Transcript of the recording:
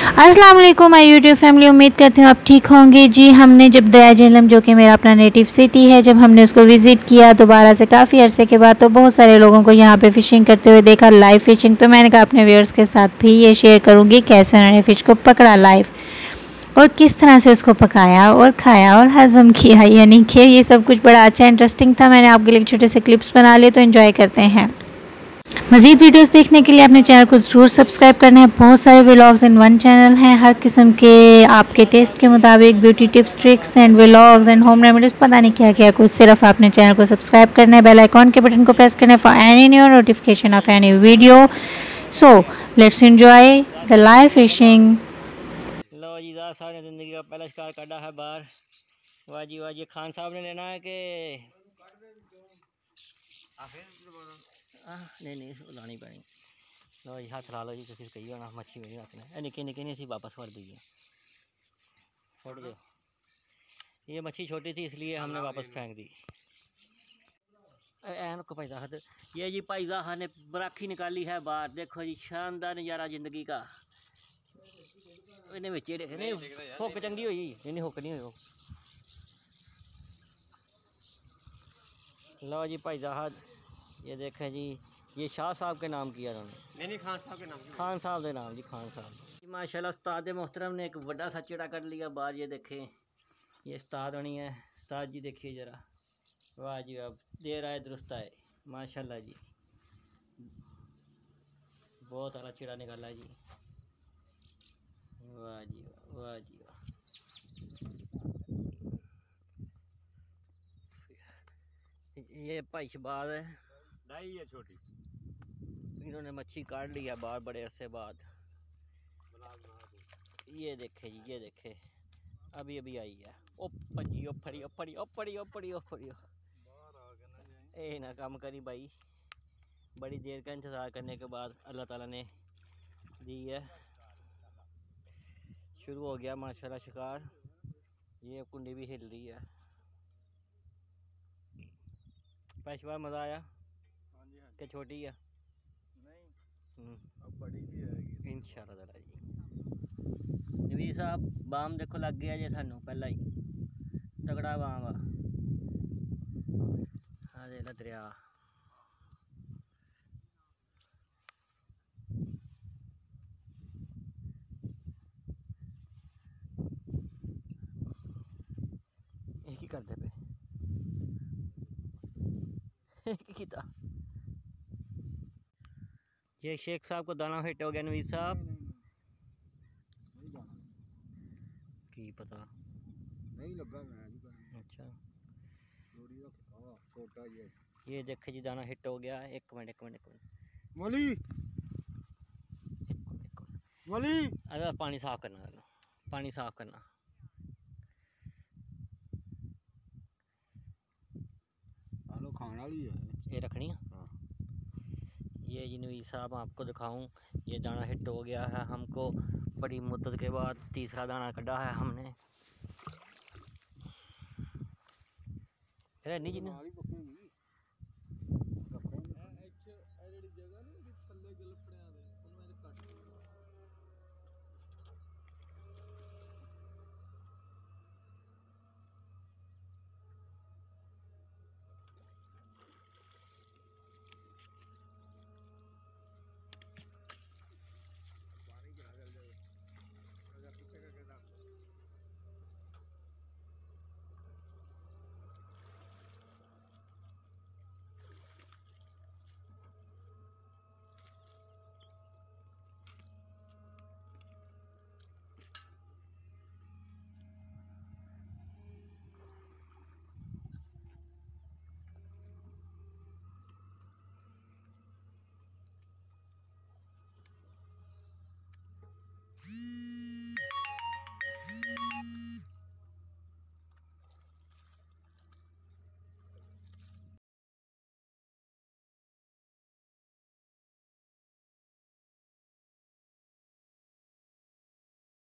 अस्सलाम वालेकुम my YouTube family, उम्मीद करती हूँ आप ठीक होंगे। जी, हमने जब दया झेलम जो कि मेरा अपना नेटिव सिटी है, जब हमने उसको विज़िट किया दोबारा से काफ़ी अरसे के बाद, तो बहुत सारे लोगों को यहाँ पे फ़िशिंग करते हुए देखा, लाइव फ़िशिंग। तो मैंने कहा अपने व्यूअर्स के साथ भी ये शेयर करूँगी कैसे उन्होंने फ़िश को पकड़ा लाइव और किस तरह से उसको पकाया और खाया और हज़म किया, यानी कि ये सब कुछ बड़ा अच्छा इंटरेस्टिंग था। मैंने आपके लिए छोटे से क्लिप्स बना लिए, तो एंजॉय करते हैं। मज़ीद वीडियोस देखने के लिए अपने चैनल को ज़रूर सब्सक्राइब करना है। बहुत सारे व्लॉग्स इन वन चैनल हैं, हर किस्म के आपके टेस्ट के मुताबिक, beauty tips, tricks and vlogs and home remedies, पता नहीं क्या क्या कुछ। सिर्फ आपने चैनल को सब्सक्राइब करना है, बेल आइकॉन के बटन को प्रेस करना है for any new notification of any video. So let's enjoy the live fishing. लो जी, सारे ज़िंदगी का पहला शिकार काटा है बाहर। वाह जी, खान साहब ने लेना है कि नहीं लानी पैनी। लो जी, हाथ ला लो जी, किसी कही होना मच्छी मेरी हाथ में निके निके नहीं, वापस कर दीजिए, छोड़ दो। ये मच्छी छोटी थी इसलिए हमने वापस फेंक दी। एन को पैसा हाथ, ये जी पैसा ने बराखी निकाली है बाहर। देखो जी, शानदार नज़ारा ज़िंदगी का। इन्हें बेचे देखे नहीं, हुक चंगी हुई नहीं, हुक नहीं हुई। लो जी भाई साहब, ये देखें जी, ये शाह साहब के नाम किया उन्होंने। नहीं, खान साहब के नाम, खान साहब के नाम जी, खान साहब। माशाल्लाह उस्ताद मोहतरम ने एक बड़ा सा चिड़ा कर लिया बाहर। ये देखें, ये उस्ताद होनी है। उस्ताद जी देखिए ज़रा, वाह जी वाह, देर आए दुरुस्त आए, माशाल्लाह जी, बहुत अला चिड़ा निकाला जी। वाह जी वाह जी वाह। ये भाई शबाज है, ढाई है छोटी, इन्होंने मच्छी काट लिया बाहर बड़े अरसे बाद। ये देखे जी, ये देखे, अभी अभी आई है। ओ पड़ी ओ पड़ी ओ पड़ी ओ पड़ी ओ पड़ी ओ पड़ी, ए ना काम करी भाई। बड़ी देर का इंतज़ार करने के बाद अल्लाह ताला ने दी है, शुरू हो गया माशाल्लाह शिकार। ये कुंडी भी हिल रही है। पहली बार मज़ा आया कि छोटी है? नहीं, अब बड़ी भी है इंशाल्लाह ताला जी। नबी साहब, बाम देखो लग गया जे सानू पहला ही, तगड़ा बाम आ। हाँ दे ला दरिया, एक ही करते पे किता। ये शेख साहब को दाना हिट हो गया। नवीद साहब की पता नहीं लगा मैं। अच्छा, ये देखे जी, दाना हिट हो गया। एक मिनट मोली, अरे पानी साफ करना, पानी साफ करना। आलो खाने वाली है, ये रखनी है। हाँ। ये जी नवीद साहब, आपको दिखाऊं, ये दाना हिट हो गया है। हमको बड़ी मुद्दत के बाद तीसरा दाना कढ़ा है हमने। नहीं जी,